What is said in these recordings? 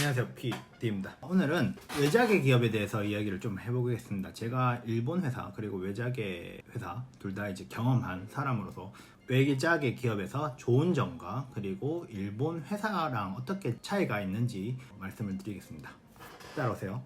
안녕하세요, PD입니다. 오늘은 외자계 기업에 대해서 이야기를 좀 해보겠습니다. 제가 일본 회사 그리고 외자계 회사 둘 다 이제 경험한 사람으로서 외자계 기업에서 좋은 점과 그리고 일본 회사랑 어떻게 차이가 있는지 말씀을 드리겠습니다. 따라오세요.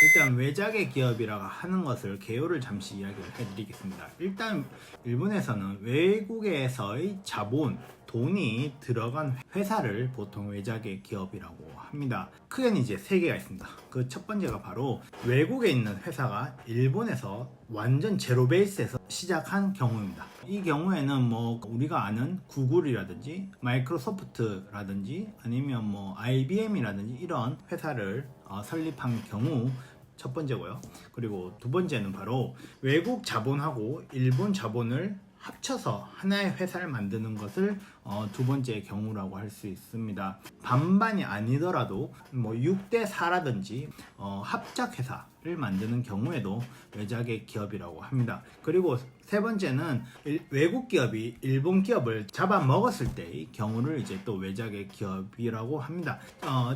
일단 외자계 기업이라고 하는 것을 개요를 잠시 이야기를 해드리겠습니다. 일단 일본에서는 외국에서의 자본, 돈이 들어간 회사를 보통 외자계 기업이라고 합니다. 크게는 이제 세 개가 있습니다. 그 첫 번째가 바로 외국에 있는 회사가 일본에서 완전 제로 베이스에서 시작한 경우입니다. 이 경우에는 뭐 우리가 아는 구글이라든지 마이크로소프트라든지 아니면 뭐 IBM이라든지 이런 회사를 설립한 경우 첫 번째고요. 그리고 두 번째는 바로 외국 자본하고 일본 자본을 합쳐서 하나의 회사를 만드는 것을 두 번째 경우라고 할 수 있습니다. 반반이 아니더라도 뭐 6대 4라든지 합작 회사를 만드는 경우에도 외자계 기업이라고 합니다. 그리고 세 번째는 외국 기업이 일본 기업을 잡아먹었을 때의 경우를 이제 또 외자계 기업이라고 합니다.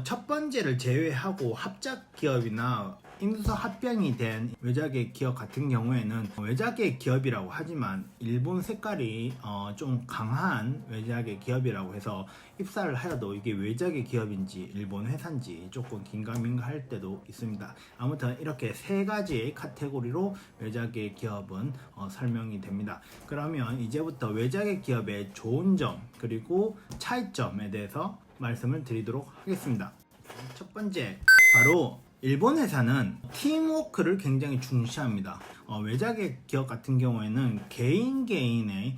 첫 번째를 제외하고 합작 기업이나 인수 합병이 된 외자계 기업 같은 경우에는 외자계 기업이라고 하지만 일본 색깔이 좀 강한 외자계 기업이라고 해서 입사를 하여도 이게 외자계 기업인지 일본 회사인지 조금 긴가민가 할 때도 있습니다. 아무튼 이렇게 세 가지의 카테고리로 외자계 기업은 설명이 됩니다. 그러면 이제부터 외자계 기업의 좋은 점 그리고 차이점에 대해서 말씀을 드리도록 하겠습니다. 첫 번째, 바로 일본 회사는 팀워크를 굉장히 중시합니다. 외자계 기업 같은 경우에는 개인의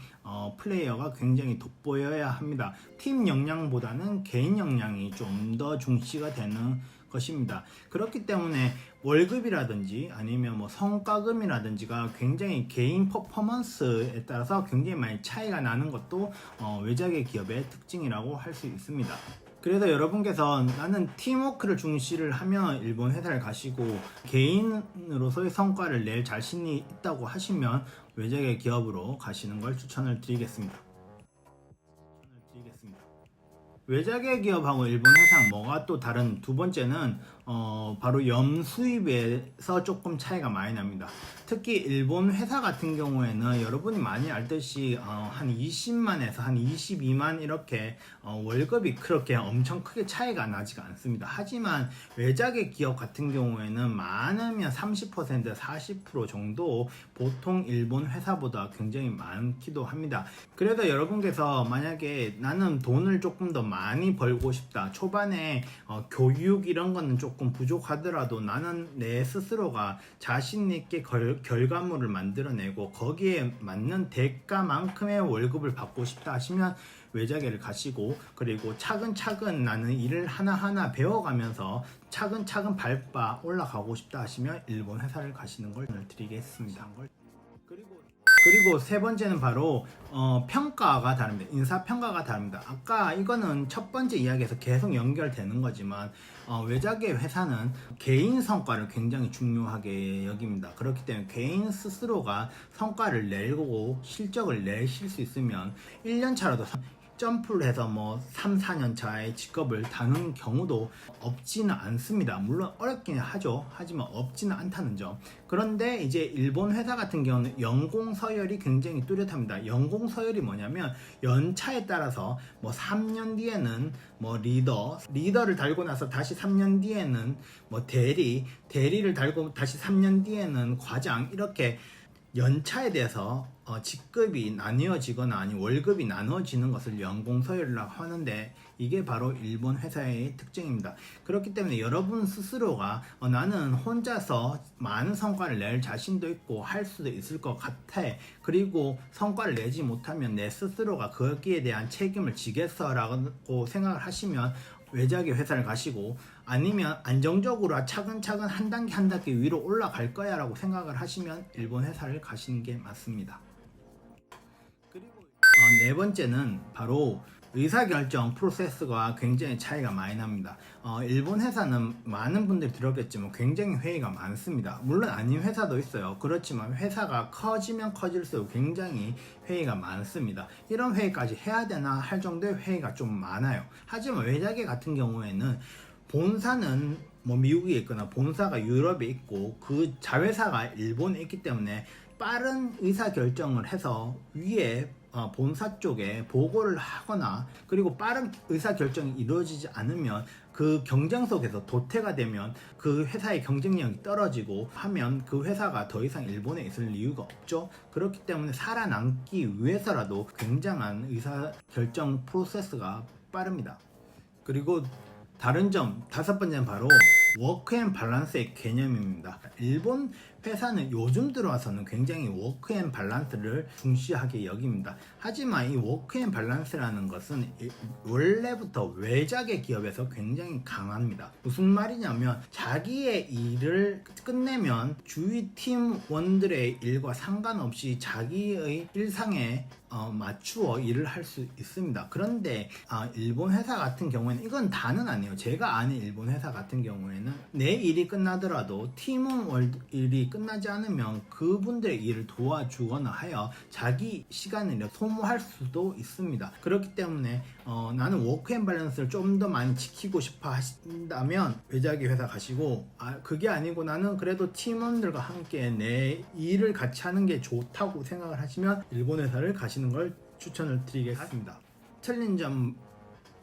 플레이어가 굉장히 돋보여야 합니다. 팀 역량보다는 개인 역량이 좀 더 중시가 되는 것입니다. 그렇기 때문에 월급이라든지 아니면 뭐 성과금이라든지가 굉장히 개인 퍼포먼스에 따라서 굉장히 많이 차이가 나는 것도 외자계 기업의 특징이라고 할 수 있습니다. 그래서 여러분께서 나는 팀워크를 중시를 하면 일본 회사를 가시고 개인으로서의 성과를 낼 자신이 있다고 하시면 외자계 기업으로 가시는 걸 추천을 드리겠습니다. 외자계 기업하고 일본 회사랑 뭐가 또 다른 두 번째는 바로 염수입에서 조금 차이가 많이 납니다. 특히 일본 회사 같은 경우에는 여러분이 많이 알듯이 한 20만에서 한 22만 이렇게 월급이 그렇게 엄청 크게 차이가 나지가 않습니다. 하지만 외자계 기업 같은 경우에는 많으면 30% 40% 정도 보통 일본 회사보다 굉장히 많기도 합니다. 그래서 여러분께서 만약에 나는 돈을 조금 더 많이 벌고 싶다, 초반에 교육 이런 거는 조금 부족하더라도 나는 내 스스로가 자신 있게 결과물을 만들어내고 거기에 맞는 대가만큼의 월급을 받고 싶다 하시면 외자계를 가시고, 그리고 차근차근 나는 일을 하나하나 배워가면서 차근차근 밟아 올라가고 싶다 하시면 일본 회사를 가시는 걸 드리겠습니다. 그리고 세 번째는 바로 평가가 다릅니다. 인사평가가 다릅니다. 아까 이거는 첫 번째 이야기에서 계속 연결되는 거지만 외자계 회사는 개인 성과를 굉장히 중요하게 여깁니다. 그렇기 때문에 개인 스스로가 성과를 내고 실적을 내실 수 있으면 1년 차라도 점프를 해서 뭐 3, 4년 차의 직업을 다는 경우도 없지는 않습니다. 물론 어렵긴 하죠. 하지만 없지는 않다는 점. 그런데 이제 일본 회사 같은 경우는 연공 서열이 굉장히 뚜렷합니다. 연공 서열이 뭐냐면 연차에 따라서 뭐 3년 뒤에는 뭐 리더를 달고 나서 다시 3년 뒤에는 뭐 대리를 달고 다시 3년 뒤에는 과장, 이렇게 연차에 대해서 직급이 나뉘어지거나 아니 월급이 나눠지는 것을 연공서열이라고 하는데, 이게 바로 일본 회사의 특징입니다. 그렇기 때문에 여러분 스스로가 나는 혼자서 많은 성과를 낼 자신도 있고 할 수도 있을 것 같아, 그리고 성과를 내지 못하면 내 스스로가 거기에 대한 책임을 지겠어 라고 생각을 하시면 외자계 회사를 가시고, 아니면 안정적으로 차근차근 한 단계 한 단계 위로 올라갈 거야 라고 생각을 하시면 일본 회사를 가시는 게 맞습니다. 그리고 네 번째는 바로 의사결정 프로세스가 굉장히 차이가 많이 납니다. 일본 회사는 많은 분들이 들었겠지만 굉장히 회의가 많습니다. 물론 아닌 회사도 있어요. 그렇지만 회사가 커지면 커질수록 굉장히 회의가 많습니다. 이런 회의까지 해야 되나 할 정도의 회의가 좀 많아요. 하지만 외자계 같은 경우에는 본사는 뭐 미국에 있거나 본사가 유럽에 있고 그 자회사가 일본에 있기 때문에 빠른 의사결정을 해서 위에 본사 쪽에 보고를 하거나, 그리고 빠른 의사결정이 이루어지지 않으면 그 경쟁 속에서 도태가 되면 그 회사의 경쟁력이 떨어지고 하면 그 회사가 더 이상 일본에 있을 이유가 없죠. 그렇기 때문에 살아남기 위해서라도 굉장한 의사결정 프로세스가 빠릅니다. 그리고 다른 점, 다섯 번째는 바로 워크앤 밸런스의 개념입니다. 일본 회사는 요즘 들어와서는 굉장히 워크앤 밸런스를 중시하게 여깁니다. 하지만 이 워크앤 밸런스라는 것은 원래부터 외자계 기업에서 굉장히 강합니다. 무슨 말이냐면 자기의 일을 끝내면 주위 팀원들의 일과 상관없이 자기의 일상에 맞추어 일을 할 수 있습니다. 그런데 일본 회사 같은 경우에는 이건 다는 아니에요. 제가 아는 일본 회사 같은 경우에는 내 일이 끝나더라도 팀원 일이 끝나지 않으면 그분들의 일을 도와주거나 하여 자기 시간을 소모할 수도 있습니다. 그렇기 때문에 나는 워크앤 밸런스를 좀 더 많이 지키고 싶어 하신다면 외자계 회사 가시고, 그게 아니고 나는 그래도 팀원들과 함께 내 일을 같이 하는 게 좋다고 생각을 하시면 일본 회사를 가시는 걸 추천을 드리겠습니다. 틀린 점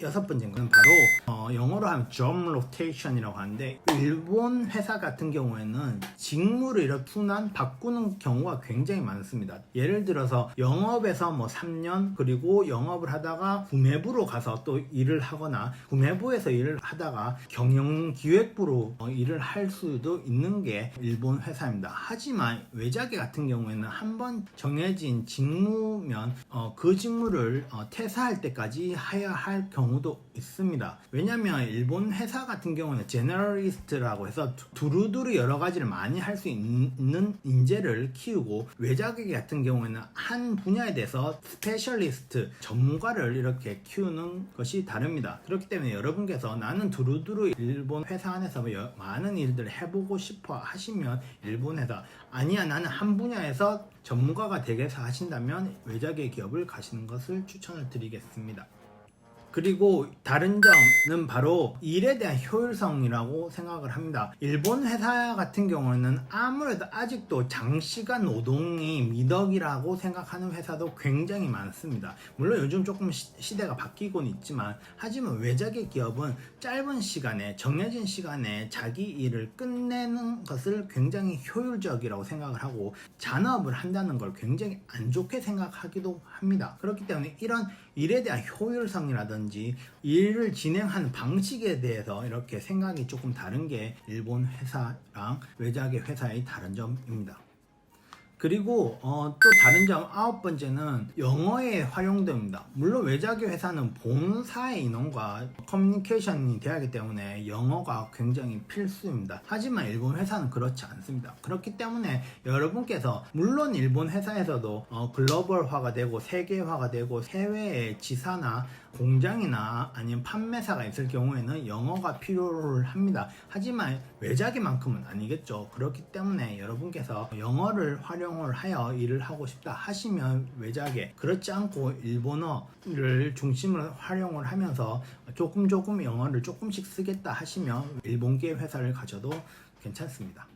여섯 번째는 바로 영어로 하면 job rotation이라고 하는데, 일본 회사 같은 경우에는 직무를 이렇게 순환 바꾸는 경우가 굉장히 많습니다. 예를 들어서 영업에서 뭐 3년, 그리고 영업을 하다가 구매부로 가서 또 일을 하거나 구매부에서 일을 하다가 경영기획부로 일을 할 수도 있는 게 일본 회사입니다. 하지만 외자계 같은 경우에는 한번 정해진 직무면 그 직무를 퇴사할 때까지 해야 할 경우도 있습니다. 왜냐면 일본 회사 같은 경우는 제너럴리스트라고 해서 두루두루 여러 가지를 많이 할 수 있는 인재를 키우고, 외자계 같은 경우에는 한 분야에 대해서 스페셜리스트, 전문가를 이렇게 키우는 것이 다릅니다. 그렇기 때문에 여러분께서 나는 두루두루 일본 회사 안에서 많은 일들을 해보고 싶어 하시면 일본 회사, 아니야 나는 한 분야에서 전문가가 되겠어 하신다면 외자계 기업을 가시는 것을 추천을 드리겠습니다. 그리고 다른 점은 바로 일에 대한 효율성이라고 생각을 합니다. 일본 회사 같은 경우는 아무래도 아직도 장시간 노동이 미덕이라고 생각하는 회사도 굉장히 많습니다. 물론 요즘 조금 시대가 바뀌곤 있지만, 하지만 외자계 기업은 짧은 시간에, 정해진 시간에 자기 일을 끝내는 것을 굉장히 효율적이라고 생각을 하고 잔업을 한다는 걸 굉장히 안 좋게 생각하기도 합니다. 그렇기 때문에 이런 일에 대한 효율성이라든지 일을 진행하는 방식에 대해서 이렇게 생각이 조금 다른 게 일본 회사랑 외자계 회사의 다른 점입니다. 그리고 또 다른 점 아홉 번째는 영어의 활용도입니다. 물론 외자계 회사는 본사의 인원과 커뮤니케이션이 돼야 하기 때문에 영어가 굉장히 필수입니다. 하지만 일본 회사는 그렇지 않습니다. 그렇기 때문에 여러분께서 물론 일본 회사에서도 글로벌화가 되고 세계화가 되고 해외의 지사나 공장이나 아니면 판매사가 있을 경우에는 영어가 필요를 합니다. 하지만 외자계만큼은 아니겠죠. 그렇기 때문에 여러분께서 영어를 활용을 하여 일을 하고 싶다 하시면 외자계, 그렇지 않고 일본어를 중심으로 활용을 하면서 조금 영어를 조금씩 쓰겠다 하시면 일본계 회사를 가셔도 괜찮습니다.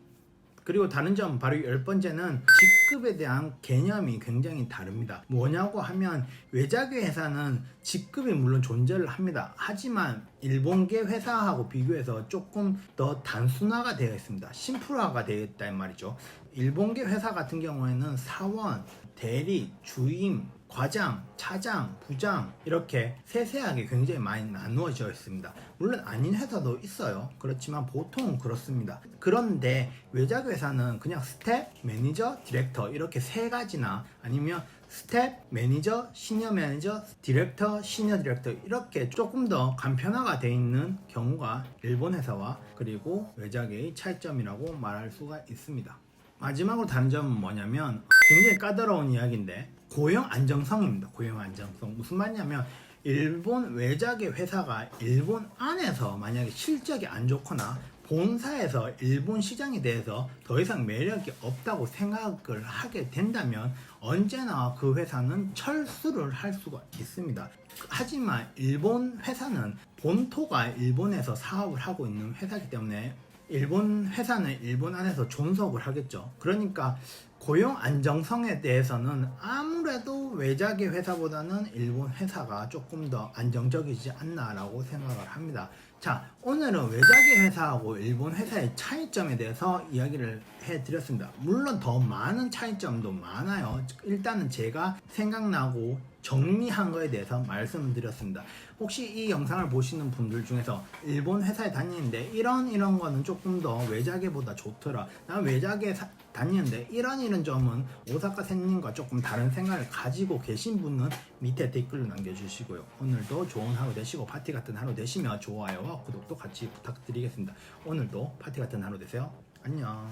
그리고 다른 점, 바로 열 번째는 직급에 대한 개념이 굉장히 다릅니다. 뭐냐고 하면 외자계 회사는 직급이 물론 존재를 합니다. 하지만 일본계 회사하고 비교해서 조금 더 단순화가 되어 있습니다. 심플화가 되어 있다는 말이죠. 일본계 회사 같은 경우에는 사원, 대리, 주임, 과장, 차장, 부장 이렇게 세세하게 굉장히 많이 나누어져 있습니다. 물론 아닌 회사도 있어요. 그렇지만 보통은 그렇습니다. 그런데 외자계 회사는 그냥 스텝, 매니저, 디렉터 이렇게 세 가지나, 아니면 스텝, 매니저, 시니어 매니저, 디렉터, 시니어 디렉터 이렇게 조금 더 간편화가 되어 있는 경우가 일본 회사와 그리고 외자계의 차이점이라고 말할 수가 있습니다. 마지막으로 다른 점은 뭐냐면 굉장히 까다로운 이야기인데 고용 안정성입니다. 고용 안정성. 무슨 말이냐면 일본 외작의 회사가 일본 안에서 만약에 실적이 안 좋거나 본사에서 일본 시장에 대해서 더 이상 매력이 없다고 생각을 하게 된다면 언제나 그 회사는 철수를 할 수가 있습니다. 하지만 일본 회사는 본토가 일본에서 사업을 하고 있는 회사이기 때문에 일본 회사는 일본 안에서 존속을 하겠죠. 그러니까 고용 안정성에 대해서는 아무래도 외작의 회사보다는 일본 회사가 조금 더 안정적이지 않나라고 생각을 합니다. 자, 오늘은 외작의 회사하고 일본 회사의 차이점에 대해서 이야기를 해드렸습니다. 물론 더 많은 차이점도 많아요. 일단은 제가 생각나고 정리한 거에 대해서 말씀을 드렸습니다. 혹시 이 영상을 보시는 분들 중에서 일본 회사에 다니는데 이런 거는 조금 더 외작에보다 좋더라, 난 외작에 다니는데 이런 점은 오사카 샌님과 조금 다른 생각을 가지고 계신 분은 밑에 댓글로 남겨주시고요. 오늘도 좋은 하루 되시고 파티 같은 하루 되시면 좋아요와 구독도 같이 부탁드리겠습니다. 오늘도 파티 같은 하루 되세요. 안녕.